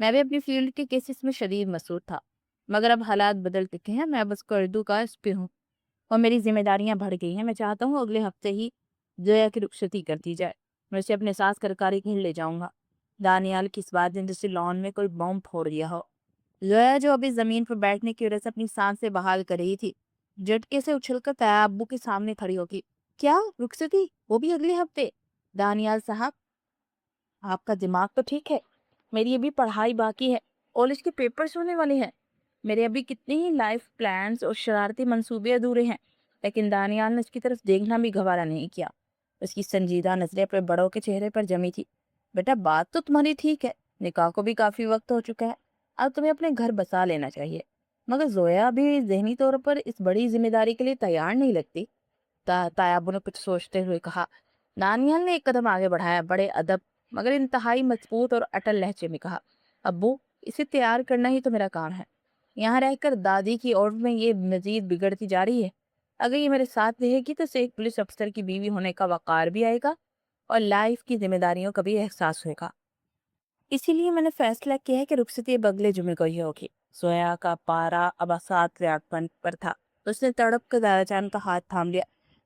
میں بھی اپنی فیلڈ کے کیسز میں شدید مصروف تھا، مگر اب حالات بدل چکے ہیں۔ میں بس اردو کا اس پہ ہوں اور میری ذمہ داریاں بڑھ گئی ہیں۔ میں چاہتا ہوں اگلے ہفتے ہی زویا کی رخصتی کر دی جائے۔ میں اسے اپنے ساتھ سرکاری کھیل لے جاؤں گا۔ دانیال کی اس بات نے جیسے لان میں کوئی بم پھوڑ دیا ہو۔ زویا جو ابھی زمین پر بیٹھنے کی وجہ سے اپنی سانسیں بحال کر رہی تھی، جھٹکے سے اچھل کر طیا ابو کے سامنے کھڑی ہوگی۔ کیا رخصتی؟ وہ بھی اگلے ہفتے؟ دانیال صاحب، آپ کا دماغ تو ٹھیک ہے؟ میری ابھی پڑھائی باقی ہے، کالج کے پیپرز ہونے والے ہیں، میرے ابھی کتنے ہی لائف پلانز اور شرارتی منصوبے ادھورے ہیں۔ لیکن دانیال نے اس کی طرف دیکھنا بھی گوارا نہیں کیا۔ اس کی سنجیدہ نظریں اپنے بڑوں کے چہرے پر جمی تھی۔ بیٹا، بات تو تمہاری ٹھیک ہے، نکاح کو بھی کافی وقت ہو چکا ہے، اب تمہیں اپنے گھر بسا لینا چاہیے، مگر زویا بھی ذہنی طور پر اس بڑی ذمہ داری کے لیے تیار نہیں لگتی۔ تایابو نے کچھ سوچتے ہوئے کہا۔ دانیال نے ایک قدم آگے بڑھایا، بڑے ادب مگر انتہائی مضبوط اور اٹل لہجے میں کہا۔ ابو، اسے تیار کرنا ہی تو میرا کام ہے۔ یہاں رہ کر دادی کی عورت میں یہ مزید بگڑتی جا رہی ہے۔ اگر یہ میرے ساتھ رہے گی تو اسے ایک پولیس افسر کی بیوی ہونے کا وقار بھی آئے گا اور لائف کی ذمہ داریوں کا بھی احساس ہوئے گا۔ اسی لیے میں نے فیصلہ کیا ہے کہ رخصتی اب اگلے جمعے کو ہی ہوگی۔ زویا کا پارا اب 7 پر تھا۔ اس نے تڑپ کر دادا جان کا ہاتھ تھام لیا۔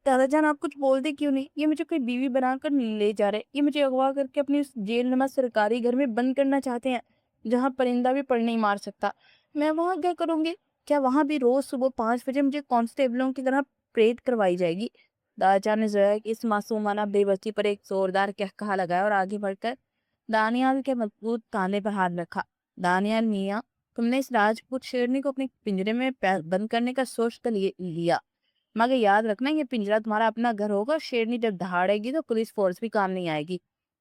دادا جان، آپ کچھ بولتے کیوں نہیں؟ یہ مجھے کوئی بیوی بنا کر لے جا رہے، یہ مجھے اغوا کر کے اپنی اس جیل نما سرکاری گھر میں بند کرنا چاہتے ہیں جہاں پرندہ بھی پڑ نہیں مار سکتا۔ میں وہاں کیا کروں گی؟ کیا وہاں بھی روز صبح 5 بجے مجھے کانسٹیبلوں کی طرح پریڈ کروائی جائے گی؟ دادا جان نے زویا کی اس معصومانہ بے بسی پر ایک زوردار قہقہا لگایا اور آگے بڑھ کر دانیال کے مضبوط کاندھے پر ہاتھ رکھا۔ دانیال میاں، تم نے اس راجپوت شیرنی کو اپنے پنجرے میں بند کرنے کا سوچ تو لیا، مگر یاد رکھنا یہ پنجرہ تمہارا اپنا گھر ہوگا، اور شیرنی جب دہاڑے گی تو پولیس فورس بھی کام نہیں آئے گی۔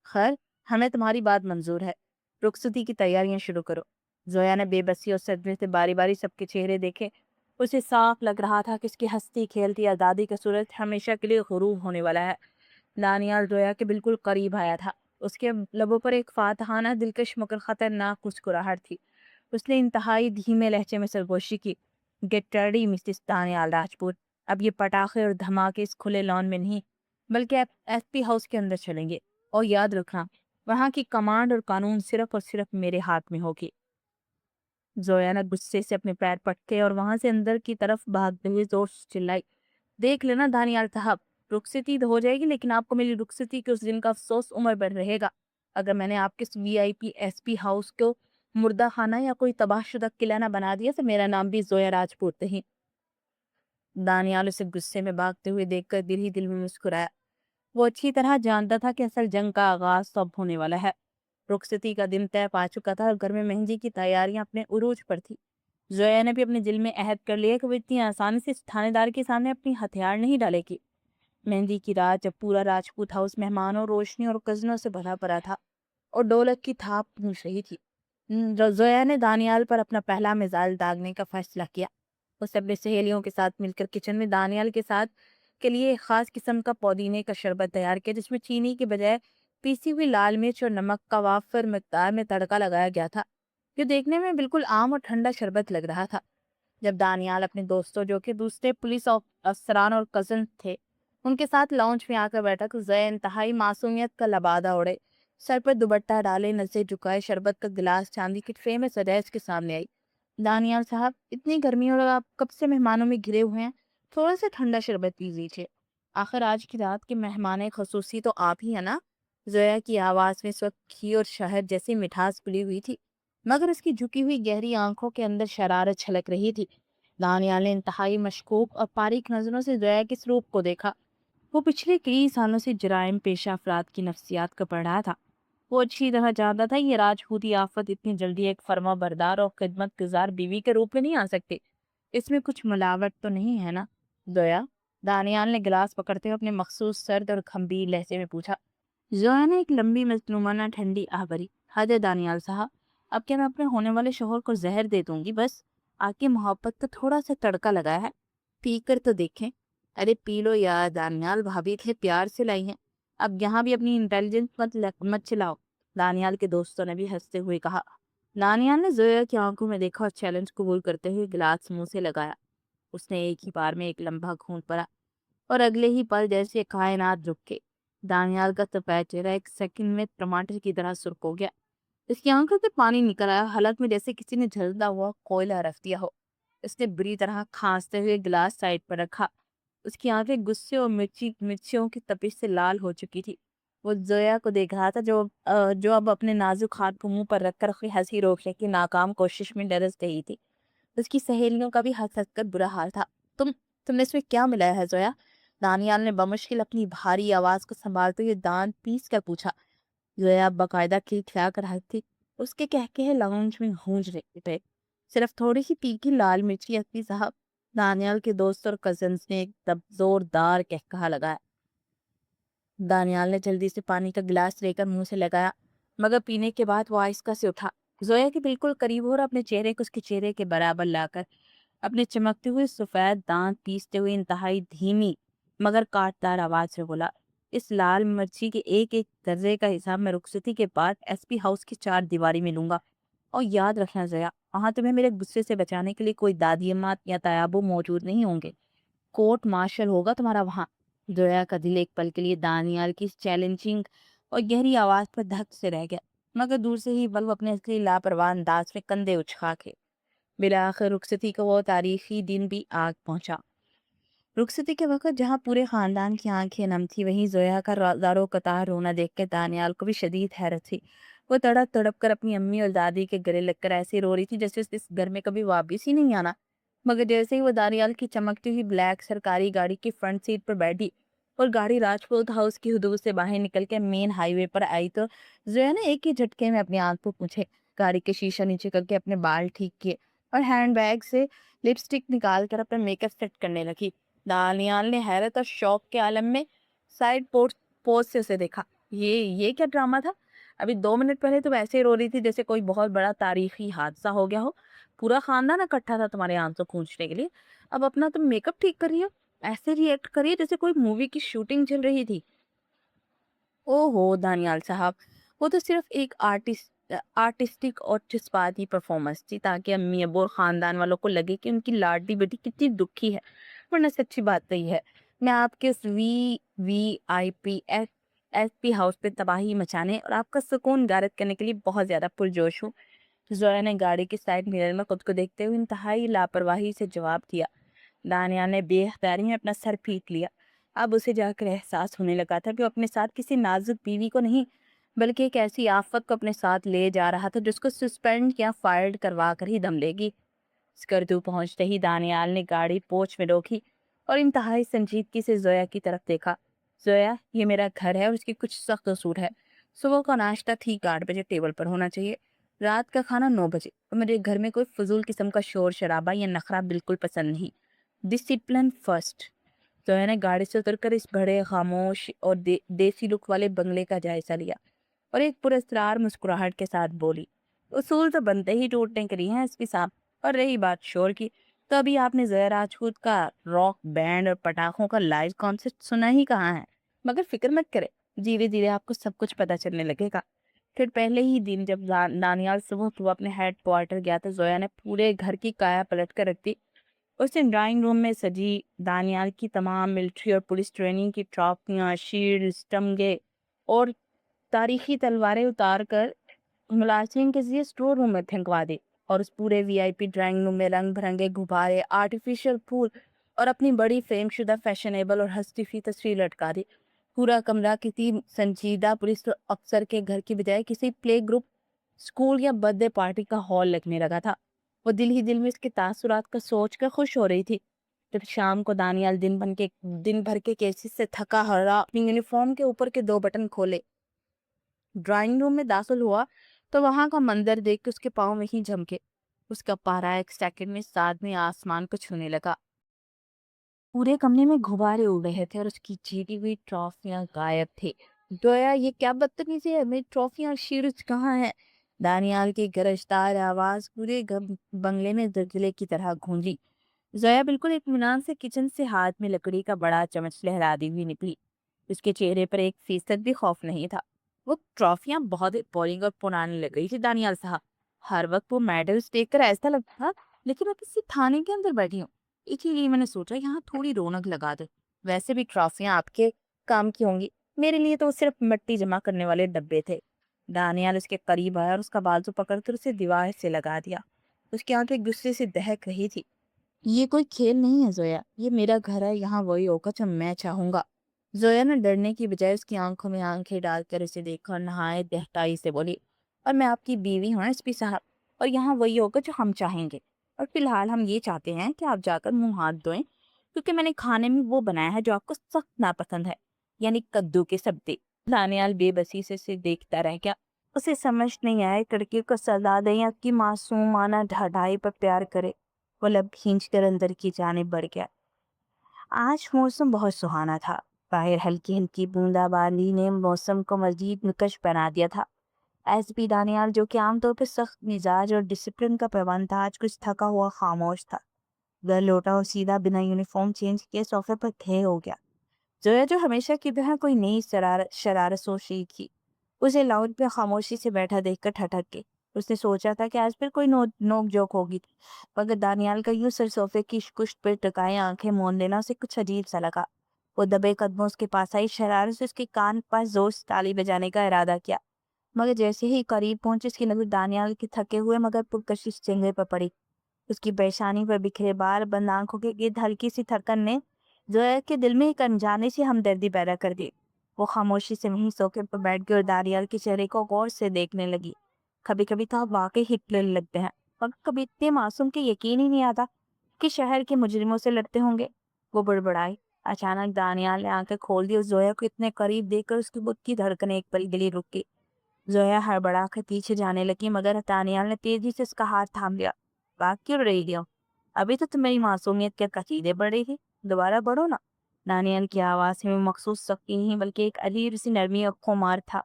خیر، ہمیں تمہاری بات منظور ہے، رخصتی کی تیاریاں شروع کرو۔ زویا نے بے بسی اور صدمے سے باری باری سب کے چہرے دیکھے۔ اسے صاف لگ رہا تھا کہ اس کی ہستی کھیلتی آزادی کا سورج ہمیشہ کے لیے غروب ہونے والا ہے۔ دانیال زویا کے بالکل قریب آیا تھا۔ اس کے لبوں پر ایک فاتحانہ دلکش مگر خطرناک مسکراہٹ تھی۔ اس نے انتہائی دھیمے لہجے میں سرگوشی کی۔ Get ready Mrs Daniyal Rajput, اب یہ پٹاخے اور دھماکے اس کھلے لان میں نہیں بلکہ ایس پی ہاؤس کے اندر چلیں گے، اور یاد رکھنا وہاں کی کمانڈ اور قانون صرف اور صرف میرے ہاتھ میں ہوگی۔ زویا نے غصے سے اپنے پیر پٹکے اور وہاں سے اندر کی طرف بھاگتے ہوئے زور سے چلائی۔ دیکھ لینا دانیال صاحب، رخصتی تو ہو جائے گی لیکن آپ کو میری رخصتی کے اس دن کا افسوس عمر بھر رہے گا۔ اگر میں نے آپ کے وی آئی پی ایس پی ہاؤس کو مردہ خانہ یا کوئی تباہ شدہ قلعہ نہ بنا دیا تو میرا نام بھی زویا راجپوت نہیں۔ دانیال اسے غصے میں بھاگتے ہوئے دیکھ کر دل ہی دل میں مسکرایا۔ وہ اچھی طرح جانتا تھا کہ اصل جنگ کا آغاز تو اب ہونے والا ہے۔ رخصتی کا دن طے پا چکا تھا اور گھر میں مہندی کی تیاریاں اپنے عروج پر تھی۔ زویا نے بھی اپنے دل میں عہد کر لیا کہ وہ اتنی آسانی سے اس تھانے دار کے سامنے اپنی ہتھیار نہیں ڈالے گی۔ مہندی کی رات جب پورا راجپوت ہاؤس مہمانوں، روشنی اور کزنوں سے بھرا پڑا تھا اور ڈولک کی تھاپ پہنچ رہی تھی، زویا نے دانیال پر اپنا پہلا میزائل داغنے کا فیصلہ کیا۔ اس نے اپنی سہیلیوں کے ساتھ مل کر کچن میں دانیال کے ساتھ کے لیے ایک خاص قسم کا پودینے کا شربت تیار کیا، جس میں چینی کے بجائے پیسی ہوئی لال مرچ اور نمک کا وافر مقدار میں تڑکا لگایا گیا تھا، جو دیکھنے میں بالکل عام اور ٹھنڈا شربت لگ رہا تھا۔ جب دانیال اپنے دوستوں، جو کہ دوسرے پولیس افسران اور کزن تھے، ان کے ساتھ لاؤنج میں آ کر بیٹھا تو زویا انتہائی معصومیت کا لبادہ اوڑے، سر پر دوپٹہ ڈالے، نظریں جھکائے، شربت کا گلاس چاندی کے ٹرے میں سجائے اس کے سامنے آئی۔ دانیال صاحب، اتنی گرمی اور آپ کب سے مہمانوں میں گھرے ہوئے ہیں، تھوڑا سا ٹھنڈا شربت پی لیجیے، آخر آج کی رات کے مہمان خصوصی تو آپ ہی ہیں نا۔ زویا کی آواز میں اس وقت گھی اور شہد جیسی مٹھاس پلی ہوئی تھی، مگر اس کی جھکی ہوئی گہری آنکھوں کے اندر شرارت چھلک رہی تھی۔ دانیال نے انتہائی مشکوک اور باریک نظروں سے زویا کے اس روپ کو دیکھا۔ وہ پچھلے کئی سالوں سے جرائم پیشہ افراد کی نفسیات کا پڑھ رہا تھا۔ وہ اچھی طرح جانتا تھا یہ راجپوتی آفت اتنی جلدی ایک فرما بردار اور خدمت گزار بیوی کے روپ میں نہیں آ سکتی۔ اس میں کچھ ملاوٹ تو نہیں ہے نا زویا؟ دانیال نے گلاس پکڑتے ہوئے اپنے مخصوص سرد اور گھمبیر لہجے میں پوچھا۔ زویا نے ایک لمبی مظلومانہ ٹھنڈی آہ بھری۔ حد ہے دانیال صاحب، اب کیا میں اپنے ہونے والے شوہر کو زہر دے دوں گی؟ بس آ کے محبت کا تھوڑا سا تڑکا لگایا ہے، پی کر تو دیکھیں۔ ارے پی لو یار دانیال، بھابھی اتنے پیار سے لائی ہیں، اب یہاں بھی اپنی انٹیلیجنس مت چلاؤ، دانیال کے دوستوں نے بھی ہنستے ہوئے کہا۔ دانیال نے زویا کی آنکھوں میں دیکھا اور چیلنج قبول کرتے ہوئے گلاس منہ سے لگایا۔ اس نے ایک ہی بار میں ایک لمبا گھونٹ پڑا اور اگلے ہی پل جیسے کائنات رک کے دانیال کا سفید چہرہ ایک سیکنڈ میں ٹماٹر کی طرح سرخ ہو گیا۔ اس کی آنکھوں سے پانی نکل آیا، حالت میں جیسے کسی نے جلتا ہوا کوئلہ رکھ دیا ہو۔ اس نے بری طرح کھانستے ہوئے گلاس سائڈ پر رکھا۔ اس کی آنکھیں غصے اور مرچیوں کی تپش سے لال ہو چکی تھی۔ وہ زویا کو دیکھ رہا تھا جو اب اپنے نازک ہاتھ کو منہ پر رکھ کر اپنی ہنسی روکنے کی ناکام کوشش میں ڈرس رہی تھی۔ اس کی سہیلیوں کا بھی ہنس ہنس کر برا حال تھا۔ تم نے اس میں کیا ملایا ہے زویا؟ دانیال نے بمشکل اپنی بھاری آواز کو سنبھالتے ہوئے دانت پیس کر پوچھا۔ زویا باقاعدہ کھلکھلا کر ہنسی تھی۔ اس کے کہکہے لاؤنج میں گونج رہے تھے۔ صرف تھوڑی سی تیکھی لال مرچی اپنی صاحب۔ دانیال کے دوست اور کزنز نے ایک دم زوردار کہکہا لگایا۔ دانیال نے جلدی سے پانی کا گلاس لے کر منہ سے لگایا، مگر پینے کے بعد وہ آہستہ سے اٹھا، زویا کے بالکل قریب ہو اور اپنے چہرے کو اس کے چہرے کے برابر لا کر اپنے چمکتے ہوئے سفید دانت پیستے ہوئے انتہائی دھیمی مگر کاٹدار آواز سے بولا، اس لال مرچی کے ایک ایک ذرے کا حساب میں رخصتی کے بعد ایس پی ہاؤس کی 4 دیواری میں لوں گا۔ اور یاد رکھنا زویا، وہاں تمہیں میرے غصے سے بچانے کے لیے کوئی دادی امات یا تیابو موجود نہیں ہوں گے۔ کورٹ مارشل ہوگا تمہارا وہاں۔ زویا کا دل ایک پل کے لیے دانیال کی چیلنجنگ اور گہری آواز پر دھک سے رہ گیا، مگر دور سے ہی وہ اپنے اصلی لاپرواہ انداز میں کندھے اچھا کے بالآخر رخصتی کا وہ تاریخی دن بھی آگ پہنچا۔ رخصتی کے وقت جہاں پورے خاندان کی آنکھیں نم تھی، وہیں زویا کا زارو قطار رونا دیکھ کے دانیال کو بھی شدید حیرت تھی۔ وہ تڑپ تڑپ کر اپنی امی اور دادی کے گلے لگ کر ایسے رو رہی تھی جیسے اس گھر میں کبھی واپس ہی نہیں آنا۔ مگر جیسے ہی وہ دانیال کی چمکتی ہوئی بلیک سرکاری گاڑی کی فرنٹ سیٹ پر بیٹھی اور گاڑی راجپوت ہاؤس کی حدود سے باہر نکل کے مین ہائی وے پر آئی، تو زویا نے ایک ہی جھٹکے میں اپنی آنکھ کو پوچھے، گاڑی کے شیشہ نیچے کر کے اپنے بال ٹھیک کیے اور ہینڈ بیگ سے لپسٹک نکال کر اپنا میک اپ سیٹ کرنے لگی۔ دانیال نے حیرت اور شوق کے عالم میں سائڈ پوز سے اسے دیکھا۔ یہ کیا ڈرامہ تھا؟ ابھی 2 منٹ پہلے تو ایسے رو رہی تھی جیسے کوئی بہت بڑا تاریخی حادثہ ہو گیا ہو، پورا خاندان اکٹھا تھا تمہارے آنسو پوچھنے کے لیے۔ اب اپنا تم میک اپ ٹھیک کر رہی ہو، ایسے ریئیکٹ کریے جیسے کوئی مووی کی شوٹنگ چل رہی تھی۔ او ہو دانیال صاحب، وہ تو صرف ایک آرٹسٹک اور جذباتی پرفارمنس تھی تاکہ امی ابو اور خاندان والوں کو لگے کہ ان کی لاڈلی بیٹی کتنی دکھی ہے، ورنہ سچی بات تو یہ ہے میں آپ کے اس وی آئی پی ایس پی ہاؤس پہ تباہی مچانے اور آپ کا سکون غارت کرنے کے لیے بہت زیادہ پرجوش ہوں۔ زویا نے گاڑی کے سائڈ میرر میں خود کو دیکھتے ہوئے انتہائی لاپرواہی سے جواب دیا۔ دانیال نے بے اختیاری میں اپنا سر پیٹ لیا۔ اب اسے جا کر احساس ہونے لگا تھا کہ وہ اپنے ساتھ کسی نازک بیوی کو نہیں بلکہ ایک ایسی آفت کو اپنے ساتھ لے جا رہا تھا جس کو سسپینڈ یا فائرڈ کروا کر ہی دم لے گی۔ اسکردو پہنچتے ہی دانیال نے گاڑی پوچھ میں روکی اور انتہائی سنجیدگی سے زویا کی طرف دیکھا۔ زویا، یہ میرا گھر ہے اور اس کی کچھ سخت اصول ہے۔ صبح کا ناشتہ ٹھیک 8 بجے ٹیبل پر ہونا چاہیے، رات کا کھانا 9 بجے، اور میرے گھر میں کوئی فضول قسم کا شور شرابہ یا نخرہ بالکل پسند نہیں۔ Discipline first. زویا نے گاڑی سے اتر کر اس بڑے خاموش اور دیسی لک والے بنگلے کا جائزہ لیا اور ایک پراسرار مسکراہٹ کے ساتھ بولی، اصول تو بنتے ہی ٹوٹنے کے لیے ہیں ایس پی صاحب، اور رہی بات شور کی، تو ابھی آپ نے زویا راجپوت کا راک بینڈ اور پٹاخوں کا لائیو کانسرٹ سنا ہی کہاں ہے۔ مگر فکر مت کرے، دھیرے دھیرے آپ کو سب کچھ پتہ چلنے لگے گا۔ پھر پہلے ہی دن جب دانیال صبح اپنے ہیڈ کوارٹر گیا تو زویا نے پورے گھر کی کایا پلٹ کر رکھ دی۔ اس نے ڈرائنگ روم میں سجی دانیال کی تمام ملٹری اور پولیس ٹریننگ کی ٹرافیاں، شیلڈز، تمغے اور تاریخی تلواریں اتار کر ملازمین کے ذریعے اسٹور روم میں پھینکوا دی، اور اس پورے وی آئی پی ڈرائنگ روم میں رنگ برنگے غبارے، آرٹیفیشل پھول اور اپنی بڑی فریم شدہ فیشنیبل اور ہستی فی تصویر لٹکا دی۔ پورا کمرہ کسی سنجیدہ پولیس افسر کے گھر کی بجائے کسی پلے گروپ، اسکول یا برتھ ڈے پارٹی کا ہال لگنے لگا تھا۔ وہ دل ہی دل میں اس کے تاثرات کا سوچ کر خوش ہو رہی تھی۔ جب شام کو دانیال دن بھر کے کیسز سے تھکا ہرا اپنی یونیفارم کے اوپر کے 2 بٹن کھولے ڈرائنگ روم میں داخل ہوا تو وہاں کا منظر دیکھ کے اس کے پاؤں وہیں جھمکے۔ اس کا پارا ایک سیکنڈ میں ساتویں آسمان کو چھونے لگا۔ پورے کمرے میں غبارے اڑ رہے تھے اور اس کی جیتی ہوئی ٹرافیاں غائب تھی۔ گویا یہ کیا بدتمیزی ہے، میری ٹرافیاں اور شیلڈز کہاں ہیں؟ دانیال کی گرجدار آواز پورے بنگلے میں زلزلے کی طرح گونجی۔ زویا بالکل اطمینان سے کچن سے ہاتھ میں لکڑی کا بڑا چمچ لہراتی ہوئی نکلی۔ اس کے چہرے پر 1% بھی خوف نہیں تھا۔ وہ ٹرافیاں بہت بورنگ اور پرانی لگ رہی تھی دانیال صاحب، ہر وقت وہ میڈلز دیکھ کر ایسا لگتا تھا لیکن میں کسی تھانے کے اندر بیٹھی ہوں، اسی لیے میں نے سوچا یہاں تھوڑی رونق لگا دے۔ ویسے بھی ٹرافیاں آپ کے کام کی ہوں گی، میرے لیے تو صرف مٹی جمع کرنے والے ڈبے تھے۔ دانیال اس کے قریب آیا اور اس کا بازو پکڑ کر اسے دیوار سے لگا دیا۔ اس کی آنکھیں غصے سے دہک رہی تھی۔ یہ کوئی کھیل نہیں ہے زویا، یہ میرا گھر ہے، یہاں وہی ہوگا جو میں چاہوں گا۔ زویا نے ڈرنے کی بجائے اس کی آنکھوں میں آنکھیں ڈال کر اسے دیکھا اور نہایت دہتائی سے بولی، اور میں آپ کی بیوی ہوں ایس پی صاحب، اور یہاں وہی ہوگا جو ہم چاہیں گے، اور فی الحال ہم یہ چاہتے ہیں کہ آپ جا کر منہ ہاتھ دھوئیں، کیونکہ میں نے کھانے میں وہ بنایا ہے جو آپ کو سخت ناپسند ہے، یعنی کدو کے سبزی۔ دانیال بے بسی سے اسے دیکھتا رہ گیا۔ اسے سمجھ نہیں آیا لڑکی کو سزا دیں یا کی معصومانہ ڈھائی پر پیار کرے۔ وہ لب کھینچ کر اندر کی جانب بڑھ گیا۔ آج موسم بہت سہانا تھا۔ باہر ہلکی ہلکی بوندا باندی نے موسم کو مزید نکش بنا دیا تھا۔ ایس پی دانیال، جو کہ عام طور پہ سخت مزاج اور ڈسپلن کا پابند تھا، آج کچھ تھکا ہوا خاموش تھا۔ گھر لوٹا اور سیدھا بنا یونیفارم چینج کیے صوفے پر کھڑے ہو گیا۔ زویا، جو ہمیشہ کی طرح کوئی نئی شرارت سوچ رہی تھی، اسے لاؤنج پہ خاموشی سے بیٹھا دیکھ کر ٹھٹک گئی۔ اس نے سوچا تھا کہ آج پھر کوئی نوک جوک ہوگی، مگر دانیال کا یوں سر صوفے کی کشت پہ ٹکائے آنکھیں مون لینا اسے کچھ عجیب سا لگا۔ وہ دبے قدموں اس کے پاس آئی، شرارت سے اس کے کان پر زور سے تالی بجانے کا ارادہ کیا، مگر جیسے ہی قریب پہنچے اس کی نظر دانیال کے تھکے ہوئے مگر پرکشش چہرے پر پڑی۔ اس کی پیشانی پر بکھرے بال بند آنکھوں کے گرد ہلکی سی تھکن نے زویا کے دل میں ایک انجانے سی ہمدردی پیدا کر دی۔ وہ خاموشی سے وہیں صوفے پر بیٹھ گئی اور دانیال کے چہرے کو غور سے دیکھنے لگی۔ کبھی کبھی تو آپ واقعی ہٹلر لگتے ہیں، مگر کبھی اتنے معصوم کہ یقین ہی نہیں آتا کہ شہر کے مجرموں سے لڑتے ہوں گے۔ وہ بڑبڑائی۔ اچانک دانیال نے آنکھیں کھول دی اور زویا کو اتنے قریب دیکھ کر اس کی بت کی دھڑکنیں ایک پل گلی رک گئی۔ زویا ہڑبڑا کر پیچھے جانے لگی، مگر دانیال نے تیزی سے اس کا ہاتھ تھام لیا۔ بھاگ کیوں رہی ہو؟ ابھی تو تمہاری معصومیت کے قصیدے بڑھ رہی تھی، دوبارہ بڑھو نا۔ دانیال کی آواز میں مخصوص سختی نہیں بلکہ ایک عجیب سی نرمی اور خمار تھا۔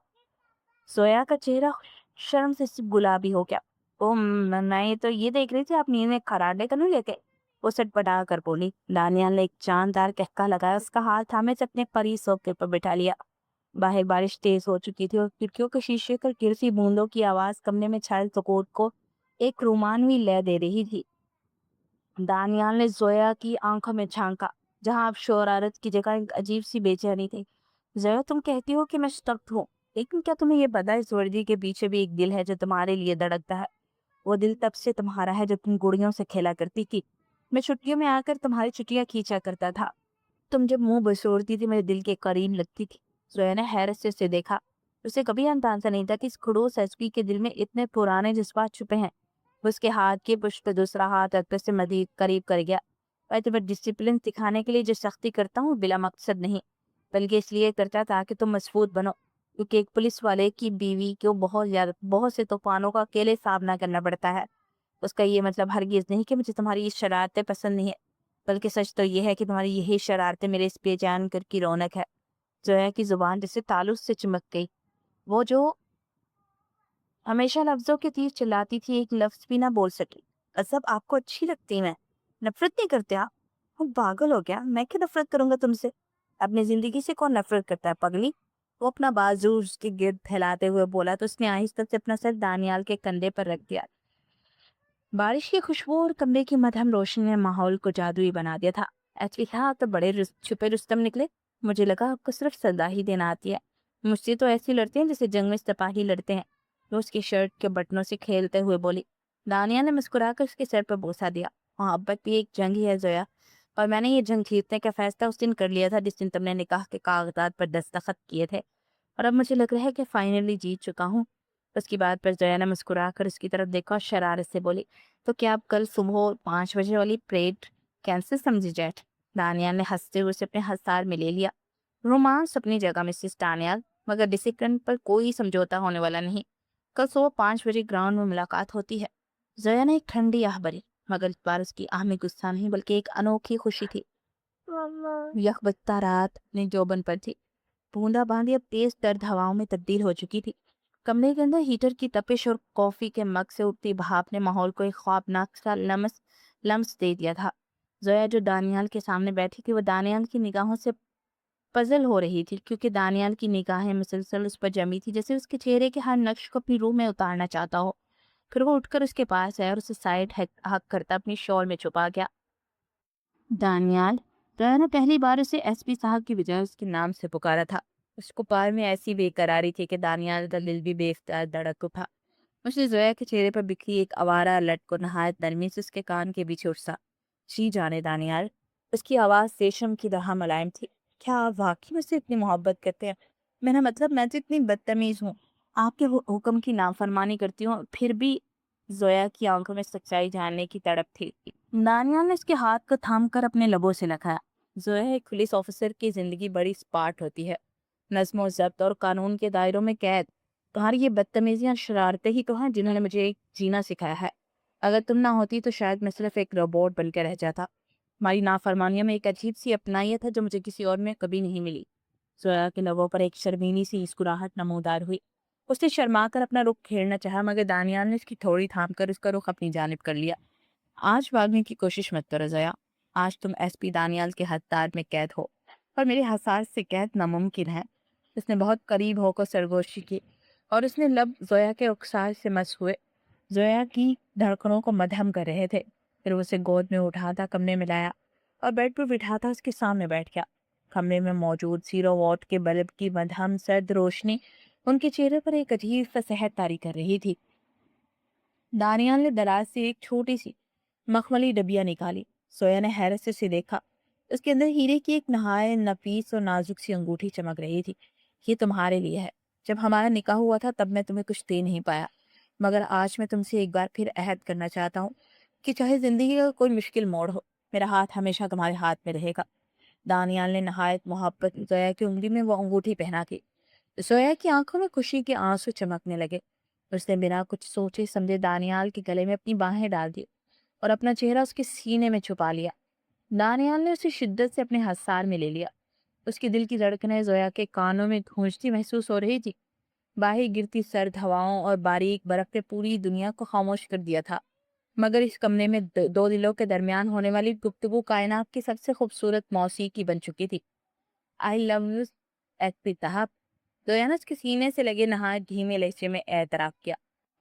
زویا کا چہرہ شرم سے گلابی ہو گیا۔ میں تو یہ دیکھ رہی تھی آپ نیند میں کھراٹے کرنے لے کے، وہ سٹ پٹا کر بولی۔ دانیال نے ایک جاندار کہکا لگایا، اس کا ہاتھ تھامے سے اپنے قریب صوفے پر بٹھا لیا۔ باہر بارش تیز ہو چکی تھی اور کھڑکیوں کے شیشے پر گرتی بوندوں کی آواز کمرے میں چھائے سکوت کو ایک رومانوی لے دے رہی تھی۔ دانیال نے زویا کی آنکھوں میں جھانکا، جہاں اب شرارت کی جگہ ایک عجیب سی بے چینی تھی۔ زویا، تم کہتی ہو کہ میں سخت ہوں، لیکن کیا تمہیں یہ پتا ہے اس وردی کے پیچھے بھی ایک دل ہے جو تمہارے لیے دھڑکتا ہے؟ وہ دل تب سے تمہارا ہے جب تم گڑیوں سے کھیلا کرتی تھی۔ میں چھٹیوں میں آ کر تمہاری چھٹیاں کھینچا کرتا تھا۔ تم جب منہ بسورتی تھی میرے دل کے قریب لگتی تھی۔ زویا نے حیرت سے اسے دیکھا۔ اسے کبھی اندازہ نہیں تھا کہ اس کھڑوس ایس پی کے دل میں اتنے پرانے جذبات چھپے ہیں۔ وہ اس کے ہاتھ کے پشت پہ دوسرا ہاتھ رکھ کر سے مزید قریب کر گیا۔ میں تمہیں ڈسپلن سکھانے کے لیے جو سختی کرتا ہوں بلا مقصد نہیں، بلکہ اس لیے کرتا تاکہ تم مضبوط بنو، کیونکہ ایک پولیس والے کی بیوی کو بہت سے طوفانوں کا اکیلے سامنا کرنا پڑتا ہے۔ اس کا یہ مطلب ہرگز نہیں کہ مجھے تمہاری یہ شرارتیں پسند نہیں ہے، بلکہ سچ تو یہ ہے کہ تمہاری یہی شرارتیں میرے اس بے جان گھر کی رونق ہے۔ زویا کی زبان جسے تعلق سے چمک گئی۔ وہ جو ہمیشہ لفظوں کے تیر چلاتی تھی، ایک لفظ بھی نہ بول سکی۔ سب آپ کو اچھی لگتی میں، نفرت نہیں کرتے آپ؟ وہ پاگل ہو گیا، میں کیا نفرت کروں گا تم سے؟ اپنی زندگی سے کون نفرت کرتا ہے پگلی؟ وہ اپنا بازو اس کے گرد پھیلاتے ہوئے بولا تو اس نے آہستہ سے اپنا سر دانیال کے کندھے پر رکھ دیا۔ بارش کی خوشبو اور کمرے کی مدھم روشنی نے ماحول کو جادوئی بنا دیا تھا۔ ایکچولی ہاں، تو بڑے چھپے رستم نکلے، مجھے لگا آپ کو صرف سزا ہی دینا آتی ہے۔ مجھ سے تو ایسے لڑتے ہیں جیسے جنگ میں سپاہی لڑتے ہیں۔ وہ اس کی شرٹ کے بٹنوں سے کھیلتے ہوئے بولی۔ دانیال نے مسکرا کر اس کے سر پر بوسہ دیا۔ محبت بھی ایک جنگ ہی ہے زویا، اور میں نے یہ جنگ جیتنے کا فیصلہ اس دن کر لیا تھا جس دن تم نے نکاح کے کاغذات پر دستخط کیے تھے، اور اب مجھے لگ رہا ہے کہ فائنلی جیت چکا ہوں۔ اس کی بات پر زویا نے مسکرا کر اس کی طرف دیکھا اور شرارت سے بولی، تو کیا آپ کل صبح 5 بجے والی پریڈ کینسل سمجھی جیٹ؟ دانیال نے ہنستے ہوئے اسے اپنے ہتھیار میں لے لیا۔ رومانس اپنی جگہ مسز دانیال، مگر ڈسپلن پر کوئی سمجھوتا ہونے والا نہیں۔ کل صبح 5 بجے گراؤنڈ میں ملاقات ہوتی ہے۔ زویا نے ایک ٹھنڈی آہ بھری، مگر اس بار اس کی آہ میں غصہ نہیں بلکہ ایک انوکھی خوشی تھی۔ یکبتہ رات اپنے جوبن پر تھی۔ بوندا باندی اب تیز ترد ہواؤں میں تبدیل ہو چکی تھی۔ کمرے کے اندر ہیٹر کی تپش اور کافی کے مگ سے اٹھتی بھاپ نے ماحول کو ایک خوابناک سا لمس دے دیا تھا۔ زویا جو دانیال کے سامنے بیٹھی تھی، وہ دانیال کی نگاہوں سے پزل ہو رہی تھی، کیونکہ دانیال کی نگاہیں مسلسل اس پر جمی تھی، جیسے اس کے چہرے کے ہر نقش کو اپنی روح میں اتارنا چاہتا ہو۔ پھر وہ اٹھ کر اس کے پاس آیا اور اسے سائڈ ہک کرتا اپنی شال میں چھپا گیا۔ دانیال، زویا نے پہلی بار اسے ایس پی صاحب کی بجائے اس کے نام سے پکارا تھا۔ اس کو پار میں ایسی بے قراری تھی کہ دانیال کا دل بھی بے اختیار دھڑک اٹھا۔ اس نے زویا کے چہرے پر بکھری ایک آوارہ لٹ کو نہایت نرمی سے اس کے کان کے بیچ اٹسا۔ جی جانے دانیال، اس کی آواز ریشم کی طرح ملائم تھی۔ کیا آپ واقعی مجھ سے اتنی محبت کرتے ہیں؟ میرا مطلب میں تو اتنی بدتمیز ہوں، آپ کے حکم کی نافرمانی کرتی ہوں، پھر بھی زویا کی آنکھوں میں سچائی جاننے کی تڑپ تھی۔ دانیال نے اس کے ہاتھ کو تھام کر اپنے لبوں سے لگایا۔ زویا، ایک پولیس آفیسر کی زندگی بڑی سپاٹ ہوتی ہے، نظم و ضبط اور قانون کے دائروں میں قید۔ تمہاری یہ بدتمیزیاں شرارتیں ہی تو ہیں جنہوں نے مجھے جینا سکھایا ہے۔ اگر تم نہ ہوتی تو شاید میں صرف ایک روبوٹ بن کے رہ جاتا۔ ہماری نافرمانیوں میں ایک عجیب سی اپنائیت ہے جو مجھے کسی اور میں کبھی نہیں ملی۔ زویا کے لبوں پر ایک شرمینی سی مسکراہٹ نمودار ہوئی۔ اس نے شرما کر اپنا رخ پھیرنا چاہا، مگر دانیال نے اس کی تھوڑی تھام کر اس کا رخ اپنی جانب کر لیا۔ آج بھاگنے کی کوشش مت کرو زویا، آج تم ایس پی دانیال کے ہتھیار میں قید ہو، اور میرے حساس سے قید ناممکن ہے۔ اس نے بہت قریب ہو کر سرگوشی کی اور اس نے لب زویا کے رخسار سے مس ہوئے، زویا کی دھڑکنوں کو مدھم کر رہے تھے۔ پھر اسے گود میں اٹھاتا کمرے میں لایا اور بیڈ پر بٹھاتا اس کے سامنے بیٹھ گیا۔ کمرے میں موجود 0 واٹ کے بلب کی مدھم سرد روشنی ان کے چہرے پر ایک عجیب سا صحت طاری کر رہی تھی۔ دانیال نے دراز سے ایک چھوٹی سی مخملی ڈبیا نکالی۔ زویا نے حیرت سے اسے دیکھا۔ اس کے اندر ہیرے کی ایک نہایت نفیس اور نازک سی انگوٹھی چمک رہی تھی۔ یہ تمہارے لیے ہے، جب ہمارا نکاح ہوا تھا تب میں تمہیں کچھ دے نہیں پایا، مگر آج میں تم سے ایک بار پھر عہد کرنا چاہتا ہوں کہ چاہے زندگی کا کوئی مشکل موڑ ہو، میرا ہاتھ ہمیشہ تمہارے ہاتھ میں رہے گا۔ دانیال نے نہایت محبت زویا کی انگلی میں وہ انگوٹھی پہنا دی۔ زویا کی آنکھوں میں خوشی کے آنسو چمکنے لگے۔ اس نے بنا کچھ سوچے سمجھے دانیال کے گلے میں اپنی باہیں ڈال دی اور اپنا چہرہ اس کے سینے میں چھپا لیا۔ دانیال نے اسے شدت سے اپنے حصار میں لے لیا۔ اس کی دل کی دھڑکنیں زویا کے کانوں میں گونجتی محسوس ہو رہی تھی۔ باہر گرتی سرد ہواؤں اور باریک برف نے پوری دنیا کو خاموش کر دیا تھا، مگر اس کمرے میں دو دلوں کے درمیان ہونے والی گفتگو کائنات کی سب سے خوبصورت موسیقی بن چکی تھی۔ آئی لو یو احتساب، زویا نے اس کے سینے سے لگے نہایت دھیمے لہجے میں اعتراف کیا۔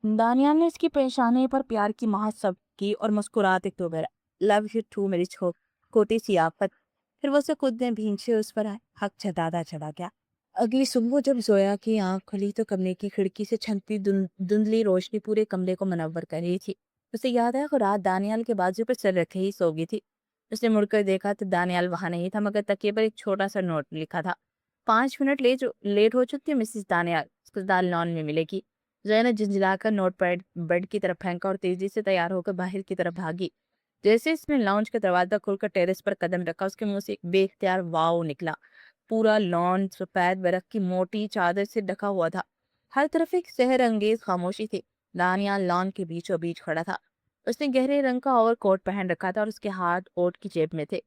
دانیال نے اس کی پیشانی پر پیار کی مہر سب کی اور مسکراتے تو میرا لو یو ٹو میری چھوٹی سی آفت۔ پھر وہ اسے خود نے بھینچے اس پر حق جتاتا چلا گیا۔ اگلی صبح جب زویا کی آنکھ کھلی تو کمرے کی کھڑکی سے چھنتی دھندلی روشنی پورے کمرے کو منور کر رہی تھی۔ اسے یاد ہے کہ رات دانیال کے بازو پر سر رکھے ہی سو گئی تھی۔ اس نے مڑ کر دیکھا تو دانیال وہاں نہیں تھا، مگر تکیے پر ایک چھوٹا سا نوٹ لکھا تھا۔ 5 منٹ لیٹ ہو چکی مسز دانیال اسپتال لان میں ملے گی۔ زویا نے جھنجھلا کر نوٹ بیڈ کی طرف پھینکا اور تیزی سے تیار ہو کر باہر کی طرف بھاگی۔ جیسے اس نے لاؤنج کا دروازہ کھول کر ٹیرس پر قدم رکھا، اس کے منہ سے ایک بے اختیار واو نکلا۔ پورا لان سفید برف کی موٹی چادر سے ڈھکا ہوا تھا، ہر طرف ایک سحر انگیز خاموشی تھی۔ دانیال لان کے بیچوں بیچ کھڑا تھا۔ اس نے گہرے رنگ کا اوور کوٹ پہن رکھا تھا اور اس کے ہاتھ کوٹ کی جیب میں تھے۔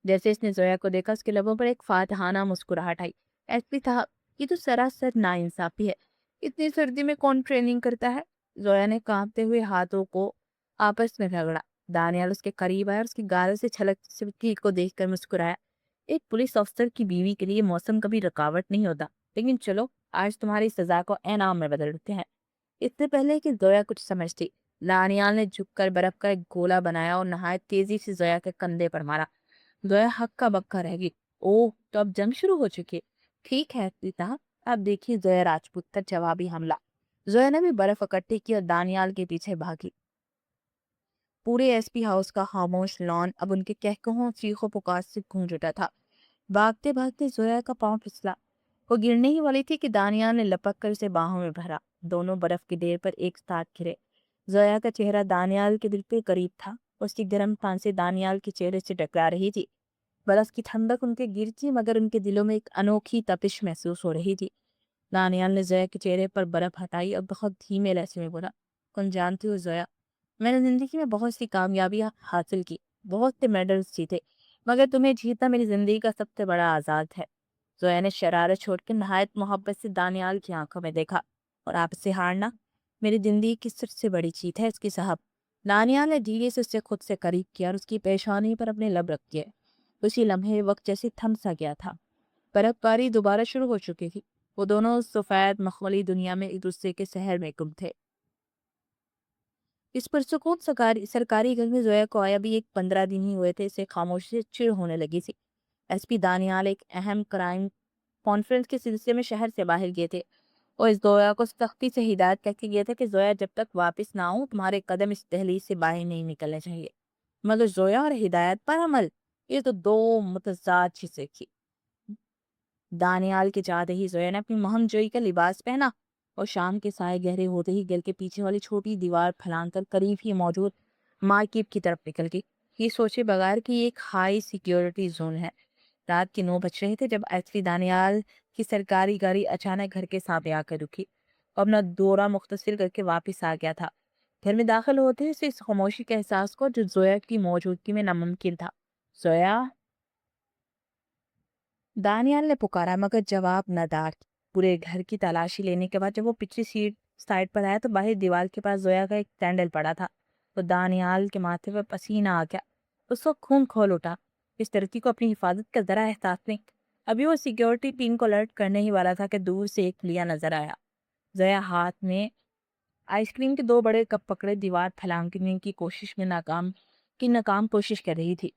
جیسے اس نے زویا کو دیکھا، اس کے لبوں پر ایک فاتحانہ مسکراہٹ آئی۔ ایسے تھا، یہ تو سراسر ناانصافی ہے، اتنی سردی میں کون ٹریننگ کرتا ہے؟ زویا نے کانپتے ہوئے ہاتھوں کو آپس میں رگڑا۔ دانیال اس کے قریب آیا اور اس کی گالوں سے چھلکتی کو دیکھ کر مسکرایا۔ ایک پولیس افسر کی بیوی کے لیے موسم کبھی رکاوٹ نہیں ہوتا، لیکن چلو آج تمہاری سزا کو انعام میں بدل دیتے ہیں۔ اس سے پہلے کہ زویا کچھ سمجھتی، دانیال نے جھک کر برف کا ایک گولا بنایا اور نہایت تیزی سے زویا کے کندھے پر مارا۔ زویا ہکا بکا رہ گئی۔ اوہ، تو اب جنگ شروع ہو چکی ہے۔ ٹھیک ہے پیتا، اب دیکھیے زویا راجپوت کا جوابی حملہ۔ زویا نے بھی برف اکٹھی کی اور دانیال کے پیچھے بھاگی۔ پورے ایس پی ہاؤس کا خاموش لان اب ان کے کہکہوں چیخوں پکار سے گونج اٹھا تھا۔ بھاگتے بھاگتے زویا کا پاؤں پھسلا، وہ گرنے ہی والی تھی کہ دانیال نے لپک کر اسے باہوں میں بھرا۔ دونوں برف کی ڈھیر پر ایک ساتھ گرے۔ زویا کا چہرہ دانیال کے دل پہ قریب تھا، اس کی گرم پھانسی دانیال کے چہرے سے ٹکرا رہی تھی۔ برف کی ٹھنڈک ان کے گر تھی، مگر ان کے دلوں میں ایک انوکھی تپش محسوس ہو رہی تھی۔ دانیال نے زویا کے چہرے پر برف ہٹائی اور بہت دھیمے لہجے میں بولا، تم جانتی ہو زویا، میں نے زندگی میں بہت سی کامیابیاں حاصل کی، بہت سے میڈلز جیتے، مگر تمہیں جیتنا میری زندگی کا سب سے بڑا آزاد ہے۔ زویا نے شرارت چھوڑ کے نہایت محبت سے دانیال کی آنکھوں میں دیکھا، اور آپ سے ہارنا میری زندگی کی سب سے بڑی جیت ہے اس کی صاحب۔ دانیال نے دھیرے سے اسے خود سے قریب کیا اور اس کی پیشانی پر اپنے لب رکھ دیے۔ اسی لمحے وقت جیسے تھم سا گیا تھا۔ برف باری دوبارہ شروع ہو چکی تھی۔ وہ دونوں سفید مخملی دنیا میں ایک دوسرے کے سحر میں گم تھے۔ اس پرسکون سرکاری گھر میں زویا کو آیا بھی ایک 15 دن ہی ہوئے تھے، اسے خاموشی سے چڑ ہونے لگی تھی۔ ایس پی دانیال ایک اہم کرائم کانفرنس کے سلسلے میں شہر سے باہر گئے تھے اور اس زویا کو سختی سے ہدایت کر کے گئے تھے کہ زویا جب تک واپس نہ آؤ تمہارے قدم اس دہلیز سے باہر نہیں نکلنے چاہیے، مگر زویا اور ہدایت پر عمل، یہ تو دو متضاد چیزیں تھی۔ دانیال کے جاتے ہی زویا نے اپنی مہم جوئی کا لباس پہنا اور شام کے سائے گہرے ہوتے ہی گھر کے پیچھے والی چھوٹی دیوار پھلانگ کر قریب ہی موجود مارکیٹ کی طرف نکل گئی، یہ سوچے بغیر کہ یہ ایک ہائی سیکیورٹی زون ہے۔ رات کے 9 بج رہے تھے جب ایس پی دانیال کی سرکاری گاڑی اچانک گھر کے سامنے آ کر رکی اور اپنا دورہ مختصر کر کے واپس آ گیا تھا۔ گھر میں داخل ہوتے ہی اسے اس خاموشی کے احساس کو جو زویا کی موجودگی میں ناممکن تھا۔ زویا، دانیال نے پکارا مگر جواب نہ دار۔ پورے گھر کی تلاشی لینے کے بعد جب وہ پچھلی سائڈ پر آیا تو باہر دیوار کے پاس زویا کا ایک سینڈل پڑا تھا۔ تو دانیال کے ماتھے پر پسینہ آ گیا، اس کو خون کھول اٹھا۔ اس لڑکی کو اپنی حفاظت کا ذرا احساس نہیں۔ ابھی وہ سیکیورٹی ٹیم کو الرٹ کرنے ہی والا تھا کہ دور سے ایک خلیہ نظر آیا۔ زویا ہاتھ میں آئس کریم کے 2 بڑے کپ پکڑے دیوار پھیلانے کی کوشش میں ناکام کوشش کر رہی تھی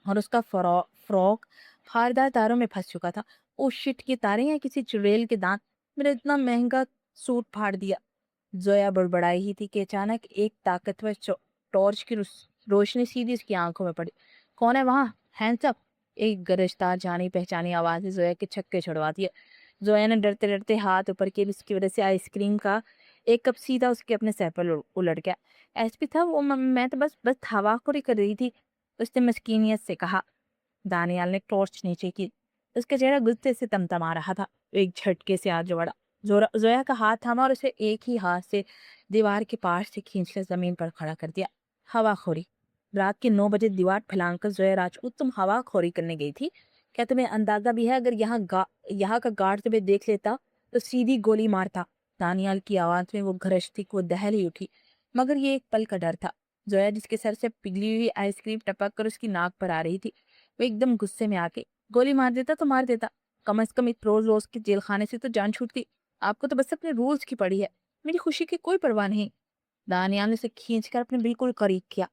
اور اس کا فراک خاردار تاروں میں پھنس چکا تھا۔ او شٹ، یہ تاریں ہیں کسی چڑیل کے دانت، میرا اتنا مہنگا سوٹ پھاڑ دیا۔ زویا بڑبڑائی ہی تھی کہ اچانک ایک طاقتور ٹارچ کی روشنی سیدھی اس کی آنکھوں میں پڑی۔ کون ہے وہاں؟ ہینڈز اپ! ایک گرجدار جانی پہچانی آواز زویا کے چھکے چھڑوا دیا۔ زویا نے ڈرتے ڈرتے ہاتھ اوپر کیے، اس کی وجہ سے آئس کریم کا ایک کپ سیدھا اس کے اپنے سر پر الٹ گیا۔ ایس پی تھا وہ، میں تو بس ہوا خوری کر رہی تھی، اس نے مسکینیت سے کہا۔ دانیال نے ٹارچ نیچے کی، اس کا چہرہ غصے سے تمتما رہا تھا۔ ایک جھٹکے سے آج بڑھا، زویا کا ہاتھ تھاما اور اسے ایک ہی ہاتھ سے دیوار کے پاس سے کھینچ کر زمین پر کھڑا کر دیا۔ ہوا خوری! رات کے 9 بجے دیوار پھیلانگ کر زویا راجپوت تم ہوا خوری کرنے گئی تھی؟ کیا تمہیں اندازہ بھی ہے اگر یہاں کا گارڈ تمہیں دیکھ لیتا تو سیدھی گولی مارتا؟ دانیال کی آواز میں وہ گرج تھی کہ وہ دہل ہی اٹھی، مگر یہ ایک پل کا ڈر تھا۔ زویا جس کے سر سے پگھلی ہوئی آئس کریم ٹپک کر اس کی ناک پر آ رہی تھی، وہ ایک دم غصے میں آ کے گولی مار دیتا تو مار دیتا، کم از کم اس روز کے جیل خانے سے تو جان چھوٹتی۔ آپ کو تو بس اپنے رولز کی پڑی ہے، میری خوشی کی کوئی پرواہ نہیں۔ دانیال نے اسے کھینچ کر اپنے بالکل قریب کیا،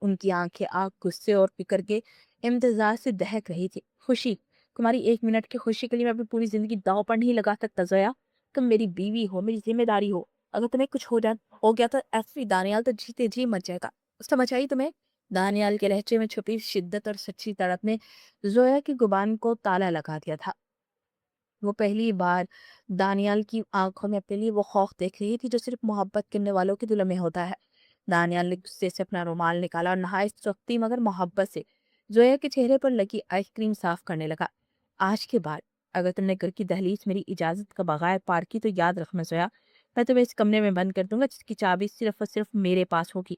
ان کی آنکھیں آگ، غصے اور فکر کے امتزاج سے دہک رہی تھی۔ خوشی؟ تمہاری 1 منٹ کی خوشی کے لیے میں اپنی پوری زندگی داؤ پر نہیں لگا سکتا زویا۔ تم میری بیوی ہو، میری ذمہ داری ہو، اگر تمہیں کچھ ہو گیا تو ایس پی دانیال تو جیتے جی مر جائے گا۔ اس نے بچائی تمہیں؟ دانیال کے لہجے میں چھپی شدت اور سچی تڑپ نے زویا کی زبان کو تالا لگا دیا تھا۔ وہ پہلی بار دانیال کی آنکھوں میں اپنے لیے وہ خوف دیکھ رہی تھی جو صرف محبت کرنے والوں کے دلوں میں ہوتا ہے۔ دانیال نے غصے سے اپنا رومال نکالا اور نہایت سختی مگر محبت سے زویا کے چہرے پر لگی آئس کریم صاف کرنے لگا۔ آج کے بعد اگر تم نے گھر کی دہلیز میری اجازت کا بغیر پار کی تو یاد رکھنا زویا، میں تمہیں اس کمرے میں بند کر دوں گا جس کی چابی صرف اور صرف میرے پاس ہوگی۔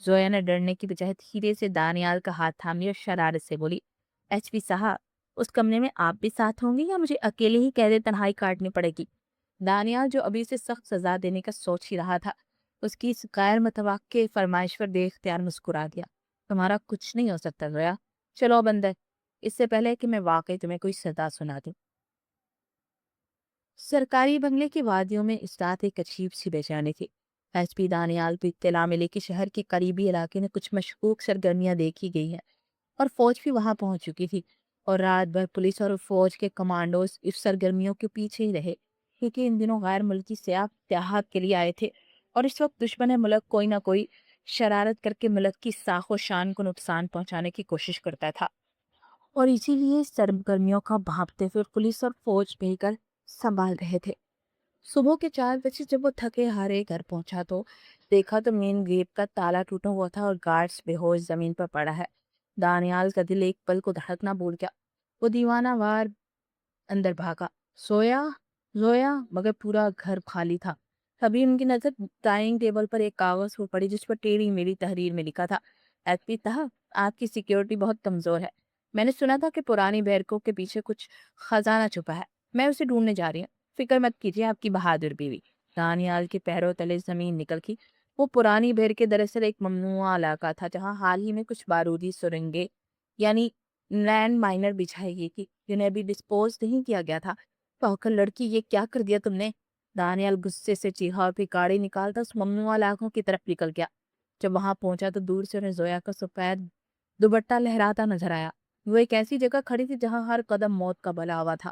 زویا نے ڈرنے کی بجائے دھیرے سے دانیال کا ہاتھ تھامی اور شرارت سے بولی، ایچ پی صاحب، اس کمرے میں آپ بھی ساتھ ہوں گے یا مجھے اکیلے ہی قید تنہائی کاٹنی پڑے گی؟ دانیال جو ابھی سے سخت سزا دینے کا سوچ ہی رہا تھا، اس کی اس غیر متوقع فرمائش پر بے اختیار مسکرا دیا۔ تمہارا کچھ نہیں ہو سکتا زویا، چلو اب اندر، اس سے پہلے کہ میں واقعی تمہیں کوئی سزا سنا دوں۔ سرکاری بنگلے کی وادیوں میں اس رات ایک عجیب سی بے چینی تھی۔ ایس پی دانیال کو اطلاع ملی کہ شہر کے قریبی علاقے میں کچھ مشکوک سرگرمیاں دیکھی گئی ہیں اور فوج بھی وہاں پہنچ چکی تھی، اور رات بھر پولیس اور فوج کے کمانڈوز اس سرگرمیوں کے پیچھے ہی رہے، کیونکہ ان دنوں غیر ملکی سیاح سیاحت کے لیے آئے تھے اور اس وقت دشمن ملک کوئی نہ کوئی شرارت کر کے ملک کی ساخ و شان کو نقصان پہنچانے کی کوشش کرتا تھا، اور اسی لیے اس سرگرمیوں کا بھانپتے ہوئے پولیس اور فوج مل کر سنبھال رہے تھے۔ صبح کے 4 بجے جب وہ تھکے ہارے گھر پہنچا تو دیکھا تو مین گیٹ کا تالا ٹوٹا ہوا تھا اور گارڈز بے ہوش زمین پر پڑا ہے۔ دانیال کا دل ایک پل کو دھڑکنا بھول گیا، وہ دیوانہ وار اندر بھاگا، زویا زویا، مگر پورا گھر خالی تھا۔ تبھی ان کی نظر ڈائننگ ٹیبل پر ایک کاغذ پر پڑی جس پر ٹیڑھی میری تحریر میں لکھا تھا، ایس پی صاحب، آپ کی سیکیورٹی بہت کمزور ہے، میں نے سنا تھا کہ پرانی بیرکوں کے پیچھے کچھ خزانہ چھپا ہے، میں اسے ڈھونڈنے جا رہی ہوں، فکر مت کیجیے آپ کی بہادر بیوی۔ دانیال کے پیروں تلے زمین نکل گئی۔ وہ پرانی بیرکیں دراصل ایک ممنوعہ علاقہ تھا جہاں حال ہی میں کچھ بارودی سرنگیں یعنی لینڈ مائنر بچھائی گئی تھی جنہیں ابھی ڈسپوز نہیں کیا گیا تھا۔ پاگل لڑکی، یہ کیا کر دیا تم نے؟ دانیال غصے سے چیخا اور پھر گاڑی نکالتا اس ممنوعہ علاقوں کی طرف نکل گیا۔ جب وہاں پہنچا تو دور سے انہیں زویا کا سفید دوپٹہ لہراتا نظر آیا۔ وہ ایک ایسی جگہ کھڑی تھی جہاں ہر قدم موت کا بلا ہوا تھا۔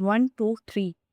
1 2 3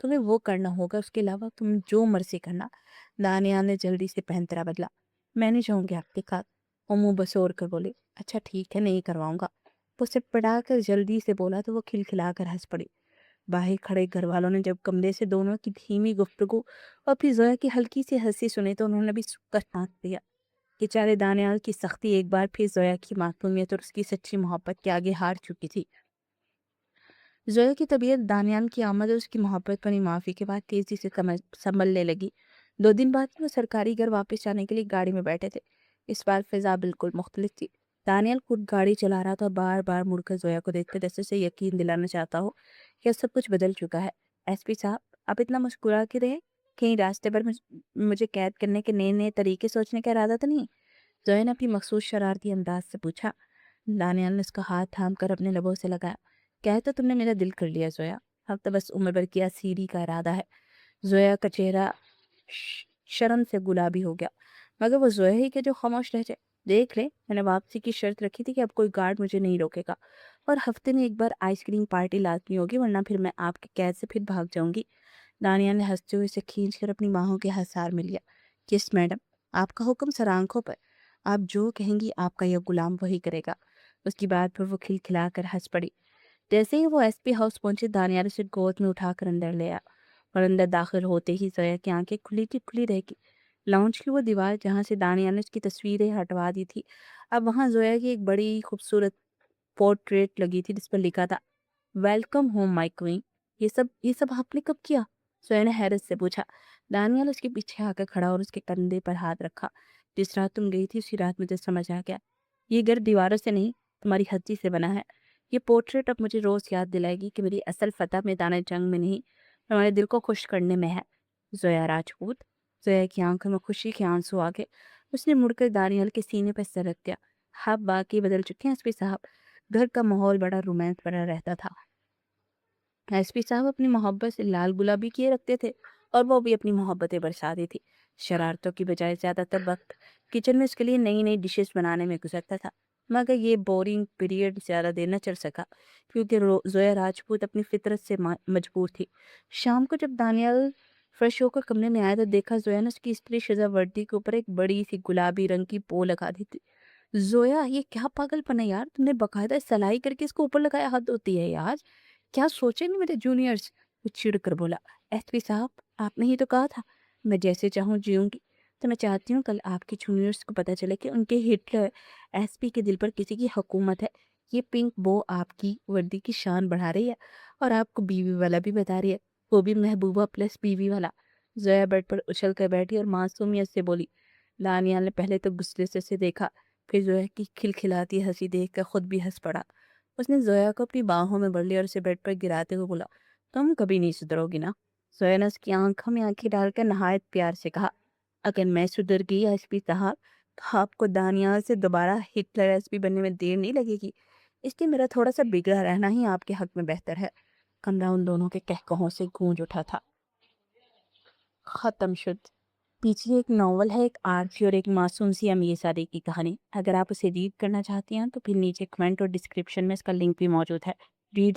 تمہیں وہ کرنا ہوگا، اس کے علاوہ تم جو مرضی کرنا۔ دانیال نے جلدی سے پہنترا بدلا۔ میں نہیں جاؤں گی آپ کے ساتھ، وہ منہ بسور کر بولی۔ اچھا ٹھیک ہے، نہیں کرواؤں گا۔ وہ اسے پڑا کر جلدی سے بولا تو وہ کھلکھلا کر ہنس پڑی۔ باہر کھڑے گھر والوں نے جب کمرے سے دونوں کی دھیمی گفتگو اور پھر زویا کی ہلکی سی ہنسی سنی تو انہوں نے بھی سکھ کر سانس لیا۔ بیچارے دانیال کی سختی ایک بار پھر زویا کی معصومیت اور اس کی سچی محبت کے آگے ہار چکی تھی۔ زویا کی طبیعت دانیال کی آمد اور اس کی محبت بنی معافی کے بعد تیزی سے سنبھلنے لگی۔ 2 دن بعد وہ سرکاری گھر واپس جانے کے لیے گاڑی میں بیٹھے تھے۔ اس بار فضا بالکل مختلف تھی۔ دانیال خود گاڑی چلا رہا تھا، بار بار مڑ کر زویا کو دیکھ کر جیسے اسے یقین دلانا چاہتا ہو کہ سب کچھ بدل چکا ہے۔ ایس پی صاحب، آپ اتنا مسکرا کے رہے، کہیں راستے پر مجھے قید کرنے کے نئے نئے طریقے سوچنے کا ارادہ تو نہیں؟ زویا نے اپنی مخصوص شرارتی انداز سے پوچھا۔ دانیال نے اس کا ہاتھ تھام کر اپنے لبوں سے لگایا۔ کہہ تو تم نے میرا دل کر لیا زویا، اب تو بس عمر بھر کی اسیری کا ارادہ ہے۔ زویا کا چہرہ شرم سے گلابی ہو گیا، مگر وہ زویا ہی کے جو خاموش رہ جائے۔ دیکھ لے، میں نے واپسی کی شرط رکھی تھی کہ اب کوئی گارڈ مجھے نہیں روکے گا، اور ہفتے میں ایک بار آئس کریم پارٹی لازمی ہوگی، ورنہ پھر میں آپ کے قید سے پھر بھاگ جاؤں گی۔ دانیال نے ہنستے ہوئے اسے کھینچ کر اپنی باہوں کے ہتھیار میں لیا۔ یس میڈم، آپ کا حکم سر آنکھوں پر، آپ جو کہیں گی آپ کا یہ غلام وہی کرے گا۔ اس کی بات پر وہ کھلکھلا کر ہنس پڑی۔ جیسے ہی وہ ایس پی ہاؤس پہنچے، دانیال اسے گود میں اٹھا کر اندر لے آیا، اور اندر داخل ہوتے ہی زویا کی آنکھیں کھلی کی کھلی رہ گئی۔ لاؤنج کی وہ دیوار جہاں سے دانیال نے اس کی تصویریں ہٹوا دی تھی، اب وہاں زویا کی ایک بڑی خوبصورت پورٹریٹ لگی تھی جس پر لکھا تھا، ویلکم ہوم مائی کوئین۔ یہ سب آپ نے کب کیا؟ زویا نے حیرت سے پوچھا۔ دانیال اس کے پیچھے آ کر کھڑا اور اس کے کندھے پر ہاتھ رکھا۔ جس رات تم گئی تھی اسی رات مجھے سمجھ آ گیا، یہ گھر دیواروں سے نہیں، تمہاری ہستی سے بنا ہے۔ یہ پورٹریٹ اب مجھے روز یاد دلائے گی کہ میری اصل فتح میدان جنگ میں نہیں، تمہارے دل کو خوش کرنے میں ہے۔ زویا راجپوت۔ زویا کی آنکھوں میں خوشی کے آنسو آ گئے۔ اس نے مڑ کر دانیال کے سینے پر سر رکھ دیا۔ آپ باقی بدل چکے ہیں ایس پی صاحب۔ گھر کا ماحول بڑا رومانس بنا رہتا تھا۔ ایس پی صاحب اپنی محبت سے لال گلابی کیے رکھتے تھے، اور وہ بھی اپنی محبتیں برساتی تھی۔ شرارتوں کی بجائے زیادہ تر وقت کچن میں اس کے لیے نئی نئی ڈشز بنانے میں گزرتا تھا، مگر یہ بورنگ پیریڈ زیادہ دیر نہ چل سکا کیونکہ زویا راجپوت اپنی فطرت سے مجبور تھی۔ شام کو جب دانیال فریش ہو کر کمرے میں آیا تو دیکھا زویا نے اس کی استری شدہ وردی کے اوپر ایک بڑی سی گلابی رنگ کی بو لگا دی تھی۔ زویا، یہ کیا پاگل پن ہے یار، تم نے باقاعدہ سلائی کر کے اس کو اوپر لگایا، حد ہوتی ہے یار، کیا سوچیں گے میرے جونیئرز؟ وہ چڑ کر بولا۔ ایس پی صاحب، آپ نے ہی تو کہا تھا میں جیسے چاہوں جیوں گی، تو میں چاہتی ہوں کل آپ کے جونیئرز کو پتہ چلے کہ ان کے ہٹلر ایس پی کے دل پر کسی کی حکومت ہے۔ یہ پنک بو آپ کی وردی کی شان بڑھا رہی ہے، اور آپ کو بیوی والا بھی بتا رہی ہے، وہ بھی محبوبہ پلس بیوی والا۔ زویا بیڈ پر اچھل کر بیٹھی اور معصومیت سے بولی۔ دانیال نے پہلے تو غصے سے اسے دیکھا، پھر زویا کی کھلکھلاتی ہنسی دیکھ کر خود بھی ہنس پڑا۔ اس نے زویا کو اپنی باہوں میں بڑھ لیا اور اسے بیڈ پر گراتے ہوئے بولا، تم کبھی نہیں سدھرو گی نا؟ زویا نے اس کی آنکھوں میں آنکھیں ڈال کر نہایت پیار سے کہا، اگر میں سدھر گئی ایس پی صاحب تو آپ کو دانیال سے دوبارہ ہٹلر ایس پی بننے میں دیر نہیں لگے گی، اس لیے میرا تھوڑا سا بگڑا رہنا ہی آپ کے حق میں بہتر ہے۔ کمرہ ان دونوں کے کہکہوں سے گونج اٹھا تھا۔ ختم شد۔ پیچھے ایک ناول ہے، ایک آرچی اور ایک معصوم سی امیر سادے کی کہانی۔ اگر آپ اسے ریڈ کرنا چاہتی ہیں تو پھر نیچے کمنٹ اور ڈسکرپشن میں اس کا لنک بھی موجود ہے۔